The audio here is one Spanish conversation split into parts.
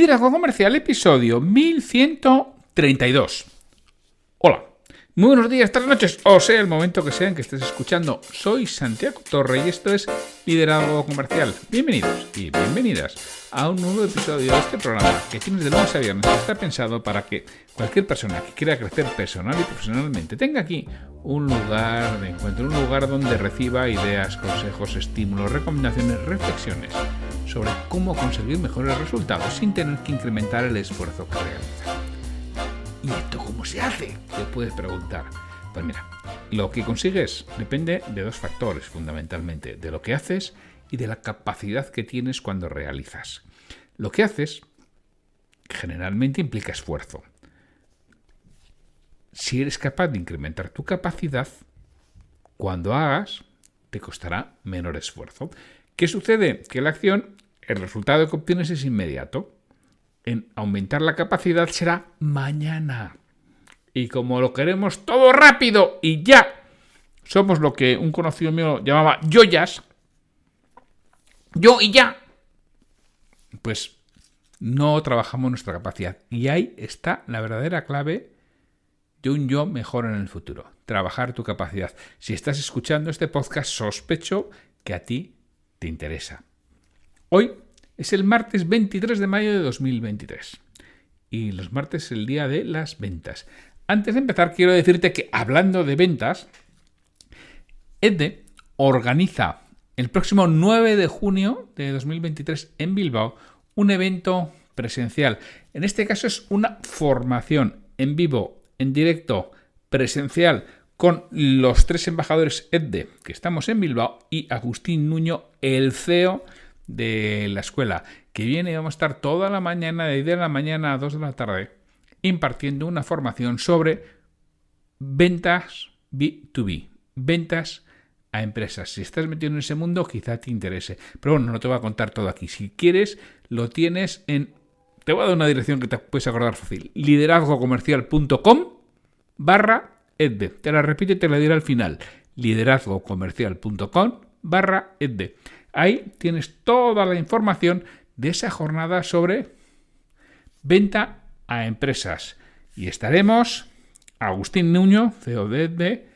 Liderazgo Comercial, episodio 1132. Hola, muy buenos días, tardes, noches, o sea el momento que sea en que estés escuchando. Soy Santiago Torre y esto es Liderazgo Comercial. Bienvenidos y bienvenidas a un nuevo episodio de este programa que tienes de lunes a viernes, que está pensado para que cualquier persona que quiera crecer personal y profesionalmente tenga aquí un lugar de encuentro, un lugar donde reciba ideas, consejos, estímulos, recomendaciones, reflexiones sobre cómo conseguir mejores resultados sin tener que incrementar el esfuerzo que realiza. ¿Y esto cómo se hace? Te puedes preguntar. Pues mira, lo que consigues depende de dos factores fundamentalmente, de lo que haces y de la capacidad que tienes cuando realizas. Lo que haces generalmente implica esfuerzo. Si eres capaz de incrementar tu capacidad, cuando hagas, te costará menor esfuerzo. ¿Qué sucede? Que la acción, el resultado que obtienes es inmediato. En aumentar la capacidad será mañana. Y como lo queremos todo rápido y ya, somos lo que un conocido mío llamaba yoyas, yo y ya, pues no trabajamos nuestra capacidad. Y ahí está la verdadera clave de un yo mejor en el futuro. Trabajar tu capacidad. Si estás escuchando este podcast, sospecho que a ti te interesa. Hoy es el martes 23 de mayo de 2023 y los martes es el día de las ventas. Antes de empezar, quiero decirte que, hablando de ventas, EDDE organiza el próximo 9 de junio de 2023 en Bilbao un evento presencial. En este caso es una formación en vivo, en directo, presencial, con los 3 embajadores EDDE que estamos en Bilbao y Agustín Nuño, el CEO de la escuela, que viene y vamos a estar toda la mañana, de 10 de la mañana a 2 de la tarde, impartiendo una formación sobre ventas B2B, ventas a empresas. Si estás metido en ese mundo, quizá te interese. Pero bueno, no te voy a contar todo aquí. Si quieres, lo tienes en... Te voy a dar una dirección que te puedes acordar fácil. liderazgocomercial.com/EDDE. Te la repito y te la diré al final. liderazgocomercial.com/EDDE. Ahí tienes toda la información de esa jornada sobre venta a empresas. Y estaremos Agustín Nuño, CEO de EDDE,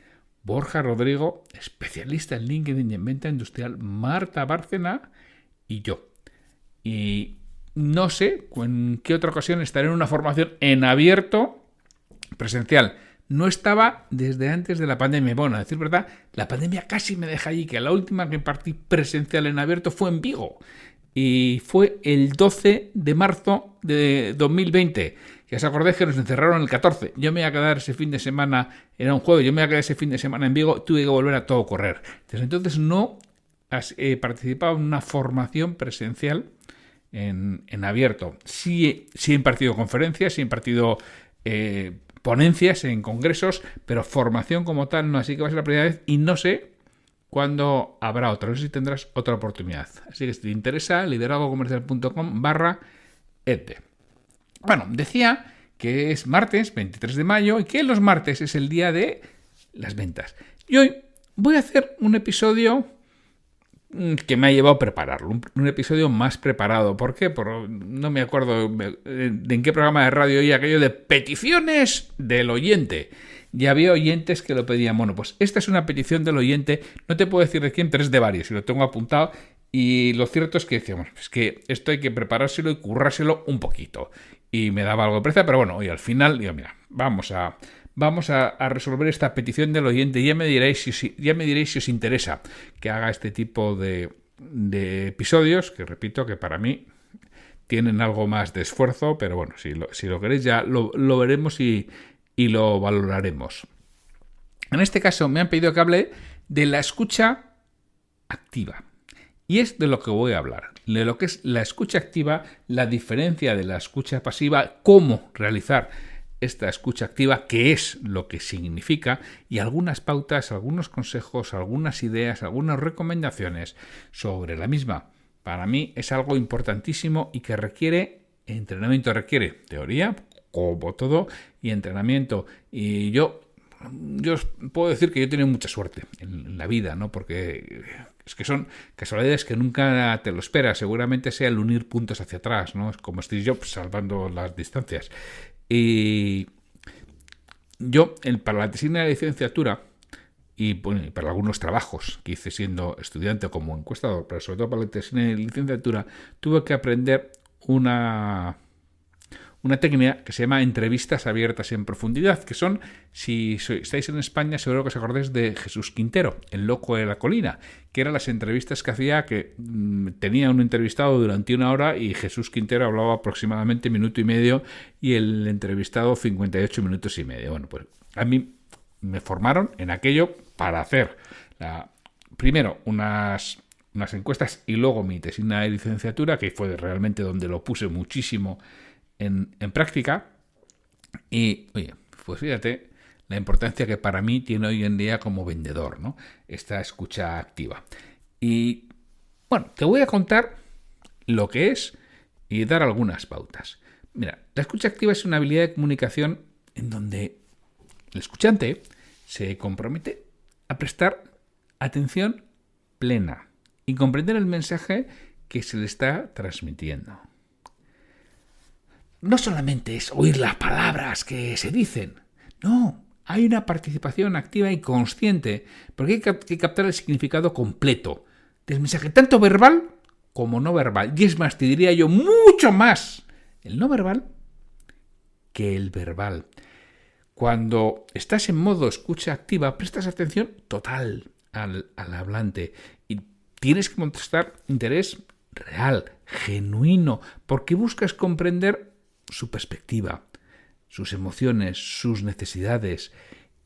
Borja Rodrigo, especialista en LinkedIn y en venta industrial, Marta Bárcena y yo. Y no sé en qué otra ocasión estaré en una formación en abierto presencial. No estaba desde antes de la pandemia. Bueno, a decir verdad, la pandemia casi me deja allí, que la última que impartí presencial en abierto fue en Vigo. Y fue el 12 de marzo de 2020. Ya os acordáis que nos encerraron el 14. Yo me iba a quedar ese fin de semana, era un jueves, yo me iba a quedar ese fin de semana en Vigo, tuve que volver a todo correr. Desde entonces no he participado en una formación presencial en abierto. Sí he impartido conferencias, sí he impartido ponencias en congresos, pero formación como tal no, así que va a ser la primera vez y no sé cuándo habrá otra, no sé si tendrás otra oportunidad. Así que si te interesa, liderazgocomercial.com/EDDE. Bueno, decía que es martes 23 de mayo y que los martes es el día de las ventas. Y hoy voy a hacer un episodio que me ha llevado a prepararlo, un episodio más preparado. ¿Por qué? No me acuerdo de en qué programa de radio oí aquello de peticiones del oyente. Ya había oyentes que lo pedían. Bueno, pues esta es una petición del oyente, no te puedo decir de quién, pero es de varios, y lo tengo apuntado. Y lo cierto es que decíamos, es que esto hay que preparárselo y currárselo un poquito. Y me daba algo de pereza, pero bueno, y al final digo, mira, vamos a resolver esta petición del oyente y ya me diréis si os interesa que haga este tipo de episodios, que repito que para mí tienen algo más de esfuerzo, pero bueno, si lo queréis ya lo veremos y lo valoraremos. En este caso me han pedido que hable de la escucha activa. Y es de lo que voy a hablar, de lo que es la escucha activa, la diferencia de la escucha pasiva, cómo realizar esta escucha activa, qué es lo que significa y algunas pautas, algunos consejos, algunas ideas, algunas recomendaciones sobre la misma. Para mí es algo importantísimo y que requiere entrenamiento, requiere teoría, como todo, y entrenamiento. Y yo yo os puedo decir que yo he tenido mucha suerte en la vida, ¿no? Porque es que son casualidades que nunca te lo esperas. Seguramente sea el unir puntos hacia atrás, ¿no? Es como Steve Jobs salvando las distancias. Y yo, para la tesina de licenciatura y bueno, para algunos trabajos que hice siendo estudiante o como encuestador, pero sobre todo para la tesina de licenciatura, tuve que aprender una técnica que se llama entrevistas abiertas en profundidad, que son, si estáis en España, seguro que os acordáis de Jesús Quintero, el loco de la colina, que eran las entrevistas que hacía, que tenía un entrevistado durante 1 hora y Jesús Quintero hablaba aproximadamente 1 minuto y medio y el entrevistado 58 minutos y medio. Bueno, pues a mí me formaron en aquello para hacer primero unas encuestas y luego mi tesina de licenciatura, que fue realmente donde lo puse muchísimo en práctica. Y oye, pues fíjate la importancia que para mí tiene hoy en día como vendedor, ¿no? Esta escucha activa. Y bueno, te voy a contar lo que es y dar algunas pautas. Mira, la escucha activa es una habilidad de comunicación en donde el escuchante se compromete a prestar atención plena y comprender el mensaje que se le está transmitiendo. No solamente es oír las palabras que se dicen, no, hay una participación activa y consciente, porque hay que captar el significado completo del mensaje, tanto verbal como no verbal. Y es más, te diría yo, mucho más el no verbal que el verbal. Cuando estás en modo escucha activa, prestas atención total al hablante y tienes que mostrar interés real, genuino, porque buscas comprender su perspectiva, sus emociones, sus necesidades.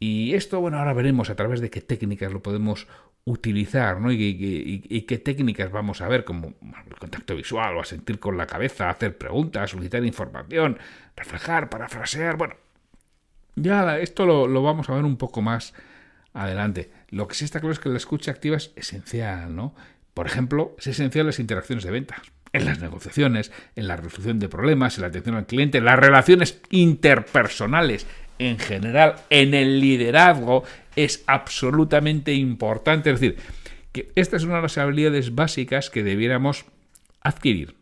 Y esto, bueno, ahora veremos a través de qué técnicas lo podemos utilizar, ¿no? Y qué técnicas vamos a ver, como el contacto visual o a sentir con la cabeza, hacer preguntas, solicitar información, reflejar, parafrasear. Bueno, ya esto lo vamos a ver un poco más adelante. Lo que sí está claro es que la escucha activa es esencial, ¿no? Por ejemplo, es esencial en las interacciones de ventas, en las negociaciones, en la resolución de problemas, en la atención al cliente, en las relaciones interpersonales, en general, en el liderazgo, es absolutamente importante. Es decir, que esta es una de las habilidades básicas que debiéramos adquirir,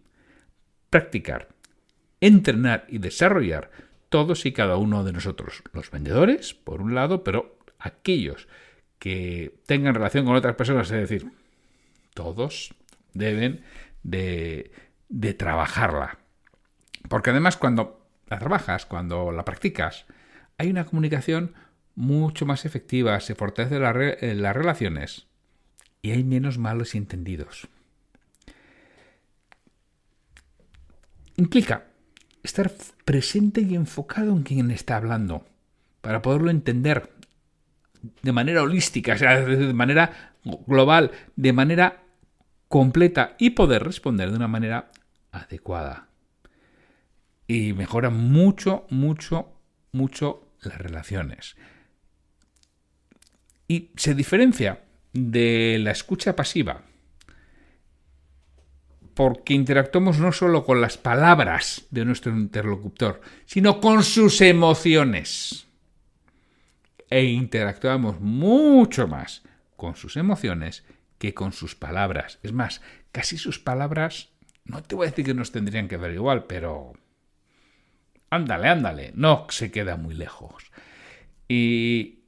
practicar, entrenar y desarrollar todos y cada uno de nosotros, los vendedores, por un lado, pero aquellos que tengan relación con otras personas, es decir, todos deben de trabajarla. Porque además cuando la trabajas, cuando la practicas, hay una comunicación mucho más efectiva, se fortalecen las relaciones y hay menos malos entendidos. Implica estar presente y enfocado en quien está hablando para poderlo entender de manera holística, o sea, de manera global, de manera completa y poder responder de una manera adecuada. Y mejora mucho, mucho, mucho las relaciones. Y se diferencia de la escucha pasiva porque interactuamos no solo con las palabras de nuestro interlocutor, sino con sus emociones. E interactuamos mucho más con sus emociones que con sus palabras. Es más, casi sus palabras, no te voy a decir que nos tendrían que dar igual, pero ándale, no se queda muy lejos. Y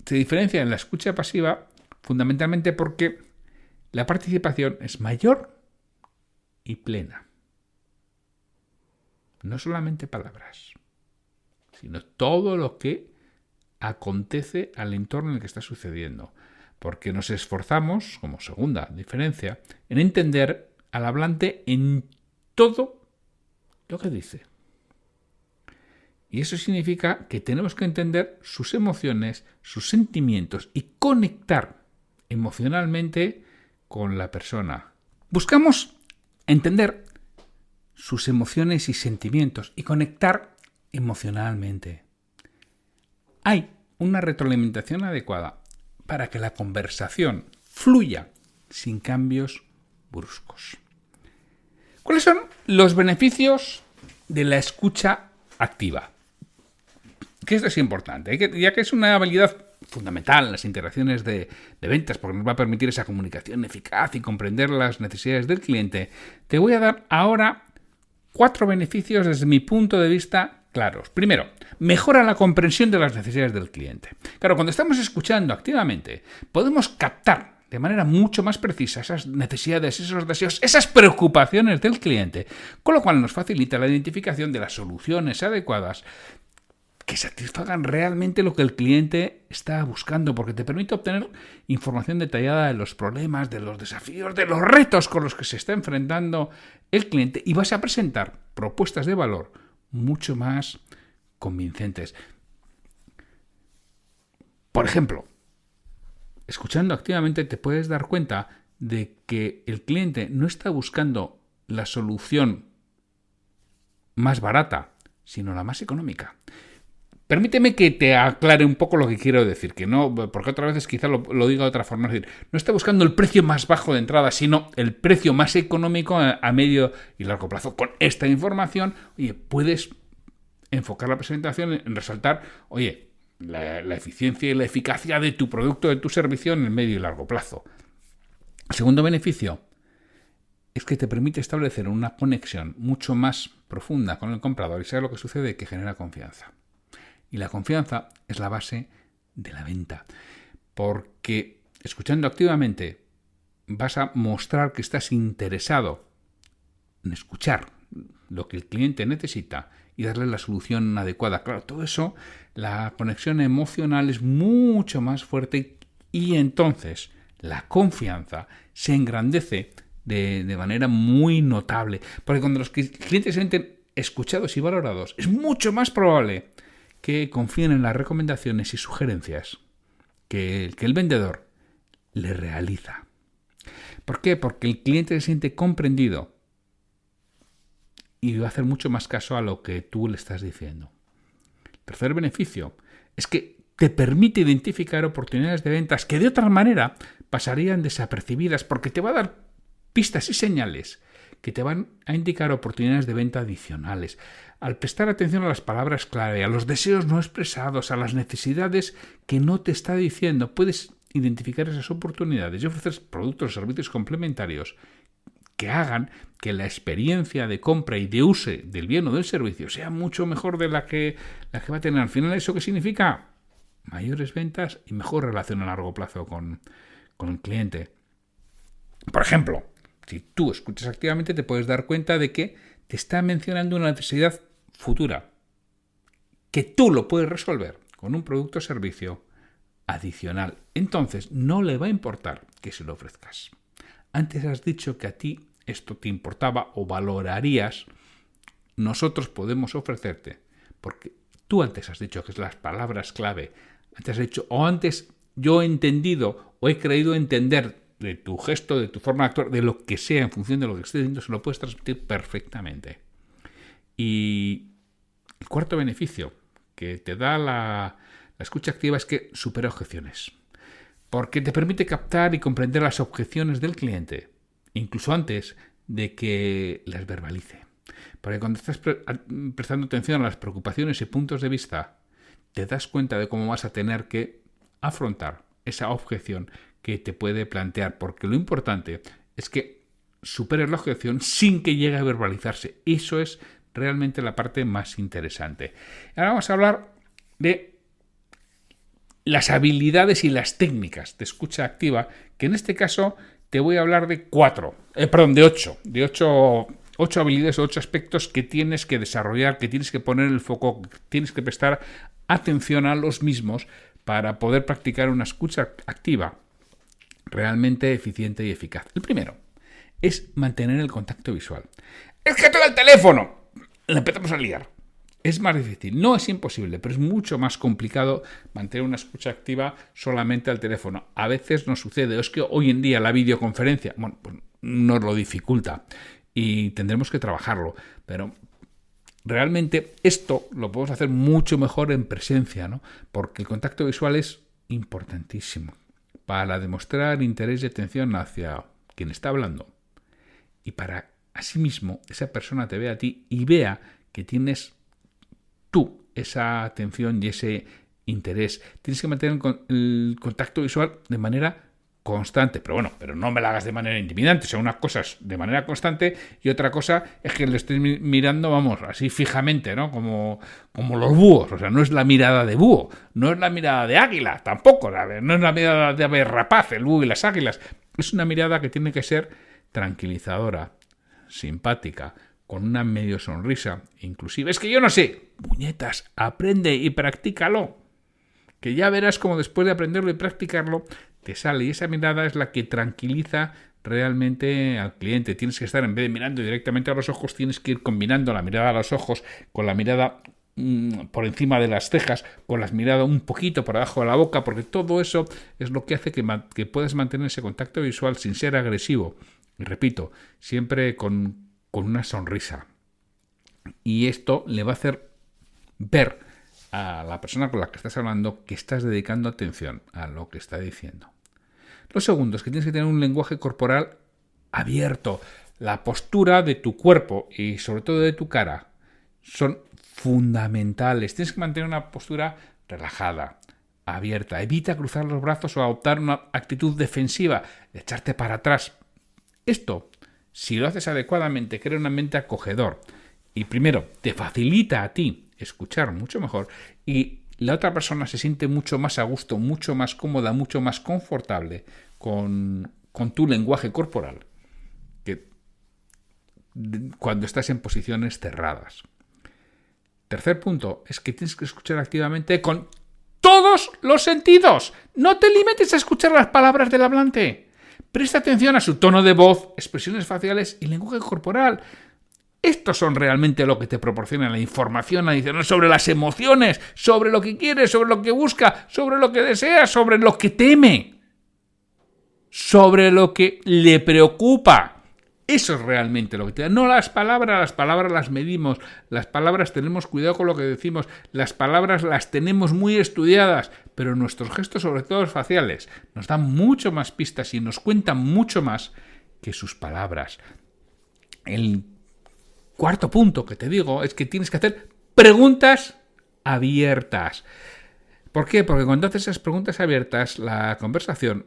se diferencia en la escucha pasiva fundamentalmente porque la participación es mayor y plena. No solamente palabras, sino todo lo que acontece al entorno en el que está sucediendo. Porque nos esforzamos, como segunda diferencia, en entender al hablante en todo lo que dice. Y eso significa que tenemos que entender sus emociones, sus sentimientos y conectar emocionalmente con la persona. Buscamos entender sus emociones y sentimientos y conectar emocionalmente. Hay una retroalimentación adecuada para que la conversación fluya sin cambios bruscos. ¿Cuáles son los beneficios de la escucha activa? que esto es importante, ya que es una habilidad fundamental en las interacciones de ventas, porque nos va a permitir esa comunicación eficaz y comprender las necesidades del cliente. Te voy a dar ahora 4 beneficios desde mi punto de vista claros. Primero, mejora la comprensión de las necesidades del cliente. Claro, cuando estamos escuchando activamente, podemos captar de manera mucho más precisa esas necesidades, esos deseos, esas preocupaciones del cliente, con lo cual nos facilita la identificación de las soluciones adecuadas que satisfagan realmente lo que el cliente está buscando, porque te permite obtener información detallada de los problemas, de los desafíos, de los retos con los que se está enfrentando el cliente, y vas a presentar propuestas de valor mucho más convincentes. Por ejemplo, escuchando activamente te puedes dar cuenta de que el cliente no está buscando la solución más barata, sino la más económica. Permíteme que te aclare un poco lo que quiero decir, que no, porque otras veces quizá lo diga de otra forma. Es decir, no está buscando el precio más bajo de entrada, sino el precio más económico a medio y largo plazo. Con esta información, oye, puedes enfocar la presentación en resaltar, oye, la eficiencia y la eficacia de tu producto, de tu servicio en el medio y largo plazo. El segundo beneficio es que te permite establecer una conexión mucho más profunda con el comprador, y ¿sabes lo que sucede? Que genera confianza. Y la confianza es la base de la venta, porque escuchando activamente vas a mostrar que estás interesado en escuchar lo que el cliente necesita y darle la solución adecuada. Claro, todo eso, la conexión emocional es mucho más fuerte, y entonces la confianza se engrandece de manera muy notable, porque cuando los clientes se sienten escuchados y valorados, es mucho más probable que confíen en las recomendaciones y sugerencias que el vendedor le realiza. ¿Por qué? Porque el cliente se siente comprendido y va a hacer mucho más caso a lo que tú le estás diciendo. El tercer beneficio es que te permite identificar oportunidades de ventas que de otra manera pasarían desapercibidas, porque te va a dar pistas y señales que te van a indicar oportunidades de venta adicionales. Al prestar atención a las palabras clave, a los deseos no expresados, a las necesidades que no te está diciendo, puedes identificar esas oportunidades y ofrecer productos o servicios complementarios que hagan que la experiencia de compra y de uso del bien o del servicio sea mucho mejor de la que va a tener. Al final, ¿eso qué significa? Mayores ventas y mejor relación a largo plazo con el cliente. Por ejemplo, si tú escuchas activamente, te puedes dar cuenta de que te está mencionando una necesidad futura, que tú lo puedes resolver con un producto o servicio adicional. Entonces, no le va a importar que se lo ofrezcas. Antes has dicho que a ti esto te importaba o valorarías. Nosotros podemos ofrecerte, porque tú antes has dicho que es las palabras clave. Antes has dicho, o antes yo he entendido o he creído entender de tu gesto, de tu forma de actuar, de lo que sea, en función de lo que estés diciendo, se lo puedes transmitir perfectamente. Y el cuarto beneficio que te da la escucha activa es que supera objeciones, porque te permite captar y comprender las objeciones del cliente, incluso antes de que las verbalice. Porque cuando estás prestando atención a las preocupaciones y puntos de vista, te das cuenta de cómo vas a tener que afrontar esa objeción que te puede plantear, porque lo importante es que superes la objeción sin que llegue a verbalizarse. Eso es realmente la parte más interesante. Ahora vamos a hablar de las habilidades y las técnicas de escucha activa, que en este caso te voy a hablar de 8 habilidades o 8 aspectos que tienes que desarrollar, que tienes que poner el foco, que tienes que prestar atención a los mismos para poder practicar una escucha activa realmente eficiente y eficaz. El primero es mantener el contacto visual. ¡Es que toca el teléfono! Le empezamos a liar. Es más difícil, no es imposible, pero es mucho más complicado mantener una escucha activa solamente al teléfono. A veces nos sucede, es que hoy en día la videoconferencia, pues nos lo dificulta y tendremos que trabajarlo, pero realmente esto lo podemos hacer mucho mejor en presencia, ¿no? Porque el contacto visual es importantísimo para demostrar interés y atención hacia quien está hablando, y para asimismo esa persona te vea a ti y vea que tienes tú esa atención y ese interés. Tienes que mantener el contacto visual de manera constante, pero no me la hagas de manera intimidante. O sea, una cosa es de manera constante y otra cosa es que lo estés mirando, vamos, así fijamente, ¿no? Como los búhos. O sea, no es la mirada de búho, no es la mirada de águila, tampoco. No es la mirada de ave rapaz, el búho y las águilas. Es una mirada que tiene que ser tranquilizadora, simpática, con una medio sonrisa, inclusive. Es que yo no sé, puñetas, aprende y practícalo. Que ya verás como después de aprenderlo y practicarlo, te sale. Y esa mirada es la que tranquiliza realmente al cliente. Tienes que estar, en vez de mirando directamente a los ojos, tienes que ir combinando la mirada a los ojos con la mirada por encima de las cejas, con la mirada un poquito por abajo de la boca, porque todo eso es lo que hace que puedas mantener ese contacto visual sin ser agresivo. Y repito, siempre con una sonrisa. Y esto le va a hacer ver a la persona con la que estás hablando que estás dedicando atención a lo que está diciendo. Lo segundo es que tienes que tener un lenguaje corporal abierto. La postura de tu cuerpo y sobre todo de tu cara son fundamentales. Tienes que mantener una postura relajada, abierta. Evita cruzar los brazos o adoptar una actitud defensiva, de echarte para atrás. Esto, si lo haces adecuadamente, crea un ambiente acogedor. Y primero, te facilita a ti escuchar mucho mejor y la otra persona se siente mucho más a gusto, mucho más cómoda, mucho más confortable con tu lenguaje corporal que cuando estás en posiciones cerradas. Tercer punto es que tienes que escuchar activamente con todos los sentidos. No te limites a escuchar las palabras del hablante. Presta atención a su tono de voz, expresiones faciales y lenguaje corporal. Estos son realmente lo que te proporciona la información adicional sobre las emociones, sobre lo que quiere, sobre lo que busca, sobre lo que desea, sobre lo que teme, sobre lo que le preocupa. Eso es realmente lo que te da. No las palabras las medimos, las palabras tenemos cuidado con lo que decimos, las palabras las tenemos muy estudiadas, pero nuestros gestos, sobre todo los faciales, nos dan mucho más pistas y nos cuentan mucho más que sus palabras. El cuarto punto que te digo es que tienes que hacer preguntas abiertas. ¿Por qué? Porque cuando haces esas preguntas abiertas, la conversación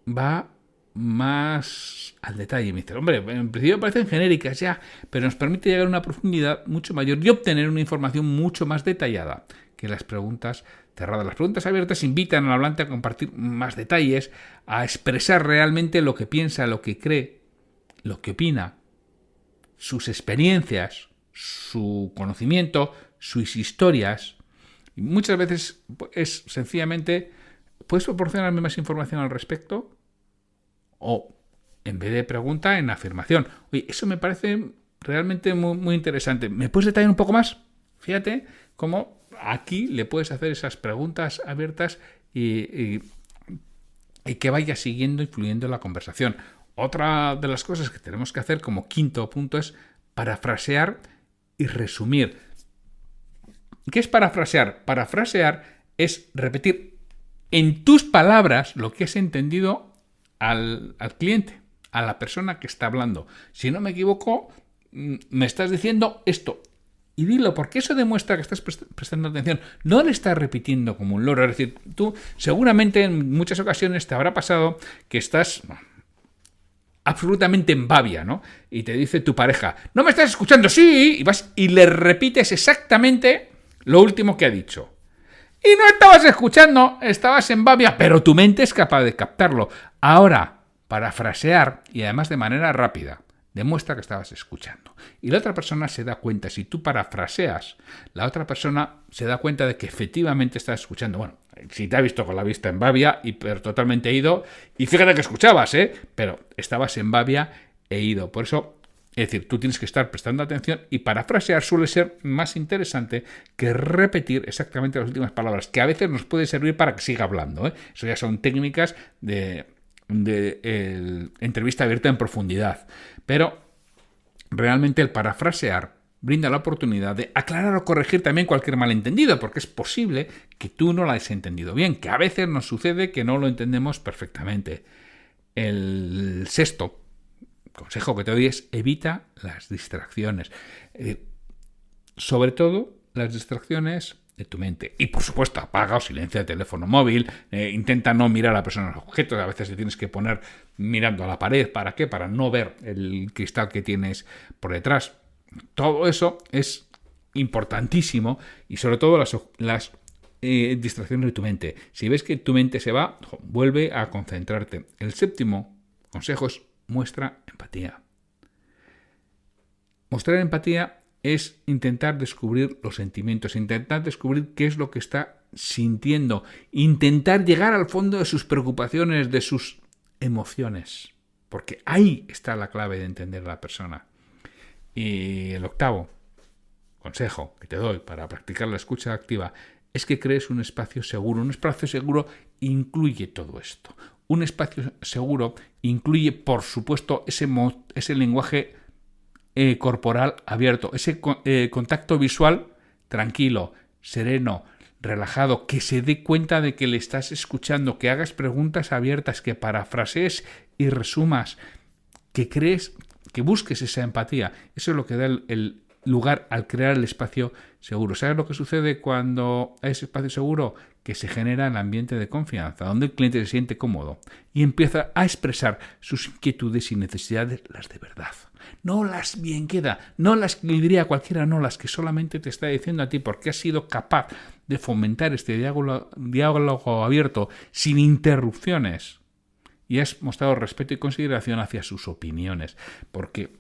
va más al detalle. Me dice, hombre, en principio parecen genéricas ya, pero nos permite llegar a una profundidad mucho mayor y obtener una información mucho más detallada que las preguntas cerradas. Las preguntas abiertas invitan al hablante a compartir más detalles, a expresar realmente lo que piensa, lo que cree, lo que opina, sus experiencias, su conocimiento, sus historias. Y muchas veces es sencillamente, ¿puedes proporcionarme más información al respecto? O, en vez de pregunta, en afirmación. Oye, eso me parece realmente muy, muy interesante. ¿Me puedes detallar un poco más? Fíjate cómo aquí le puedes hacer esas preguntas abiertas y que vaya siguiendo y fluyendo la conversación. Otra de las cosas que tenemos que hacer como quinto punto es parafrasear y resumir. ¿Qué es parafrasear? Parafrasear es repetir en tus palabras lo que has entendido al cliente, a la persona que está hablando. Si no me equivoco, me estás diciendo esto. Y dilo, porque eso demuestra que estás prestando atención. No le estás repitiendo como un loro. Es decir, tú seguramente en muchas ocasiones te habrá pasado que estás absolutamente en babia, ¿no? Y te dice tu pareja, ¿no me estás escuchando? Sí, y vas y le repites exactamente lo último que ha dicho. Y no estabas escuchando, estabas en babia, pero tu mente es capaz de captarlo. Ahora, parafrasear, y además de manera rápida, demuestra que estabas escuchando. Y la otra persona se da cuenta, si tú parafraseas, la otra persona se da cuenta de que efectivamente estás escuchando. Bueno, si te ha visto con la vista en babia, pero totalmente ido, y fíjate que escuchabas, pero estabas en babia e ido. Por eso, es decir, tú tienes que estar prestando atención y parafrasear suele ser más interesante que repetir exactamente las últimas palabras, que a veces nos puede servir para que siga hablando. Eso ya son técnicas de entrevista abierta en profundidad. Pero realmente el parafrasear brinda la oportunidad de aclarar o corregir también cualquier malentendido, porque es posible que tú no lo hayas entendido bien, que a veces nos sucede que no lo entendemos perfectamente. El sexto consejo que te doy es evita las distracciones. Sobre todo las distracciones de tu mente. Y por supuesto, apaga o silencia el teléfono móvil, intenta no mirar a la persona en los objetos, a veces te tienes que poner mirando a la pared. ¿Para qué? Para no ver el cristal que tienes por detrás. Todo eso es importantísimo y sobre todo las distracciones de tu mente. Si ves que tu mente se va, vuelve a concentrarte. El séptimo consejo es muestra empatía. Mostrar empatía es intentar descubrir los sentimientos, intentar descubrir qué es lo que está sintiendo, intentar llegar al fondo de sus preocupaciones, de sus emociones, porque ahí está la clave de entender a la persona. Y el octavo consejo que te doy para practicar la escucha activa es que crees un espacio seguro. Un espacio seguro incluye todo esto. Un espacio seguro incluye, por supuesto, ese lenguaje corporal abierto, ese contacto visual tranquilo, sereno, relajado, que se dé cuenta de que le estás escuchando, que hagas preguntas abiertas, que parafrasees y resumas, que busques esa empatía. Eso es lo que da el lugar al crear el espacio seguro. ¿Sabes lo que sucede cuando hay ese espacio seguro? Que se genera el ambiente de confianza, donde el cliente se siente cómodo y empieza a expresar sus inquietudes y necesidades, las de verdad. No las bien queda, no las que le diría a cualquiera, no las que solamente te está diciendo a ti porque has sido capaz de fomentar este diálogo abierto sin interrupciones y has mostrado respeto y consideración hacia sus opiniones. Porque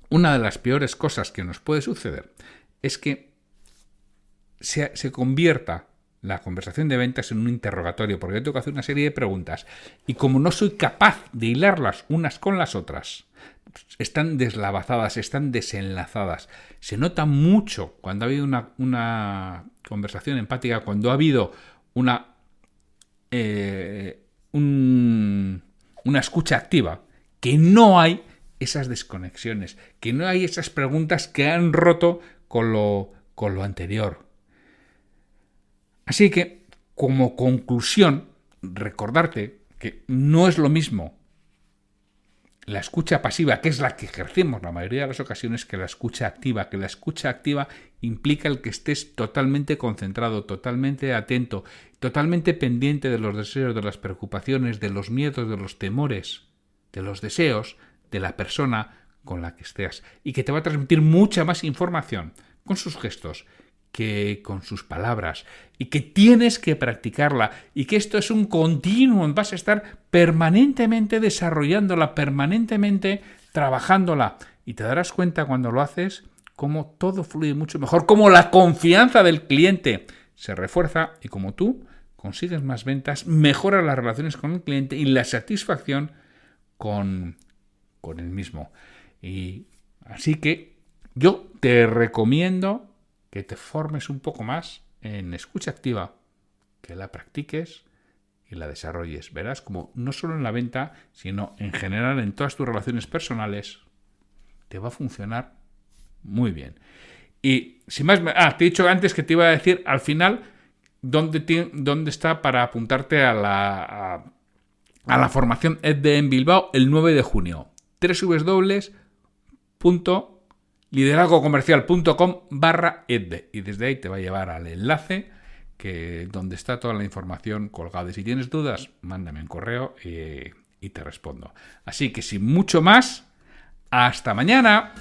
una de las peores cosas que nos puede suceder es que se convierta la conversación de ventas en un interrogatorio, porque yo tengo que hacer una serie de preguntas y como no soy capaz de hilarlas unas con las otras, están deslavazadas, están desenlazadas. Se nota mucho cuando ha habido una conversación empática, cuando ha habido una escucha activa, que no hay esas desconexiones, que no hay esas preguntas que han roto con lo anterior. Así que, como conclusión, recordarte que no es lo mismo la escucha pasiva, que es la que ejercemos la mayoría de las ocasiones, que la escucha activa. Que la escucha activa implica el que estés totalmente concentrado, totalmente atento, totalmente pendiente de los deseos, de las preocupaciones, de los miedos, de los temores, de los deseos de la persona con la que estés. Y que te va a transmitir mucha más información con sus gestos que con sus palabras, y que tienes que practicarla, y que esto es un continuum, vas a estar permanentemente desarrollándola, permanentemente trabajándola, y te darás cuenta cuando lo haces cómo todo fluye mucho mejor, cómo la confianza del cliente se refuerza y como tú consigues más ventas, mejoras las relaciones con el cliente y la satisfacción con el mismo. Y así que yo te recomiendo que te formes un poco más en escucha activa, que la practiques y la desarrolles. Verás como no solo en la venta, sino en general en todas tus relaciones personales, te va a funcionar muy bien. Y sin más, te he dicho antes que te iba a decir al final dónde está para apuntarte a la formación EDDE en Bilbao el 9 de junio. www.liderazgocomercial.com/EDDE y desde ahí te va a llevar al enlace donde está toda la información colgada. Y si tienes dudas, mándame un correo y te respondo. Así que sin mucho más, ¡hasta mañana!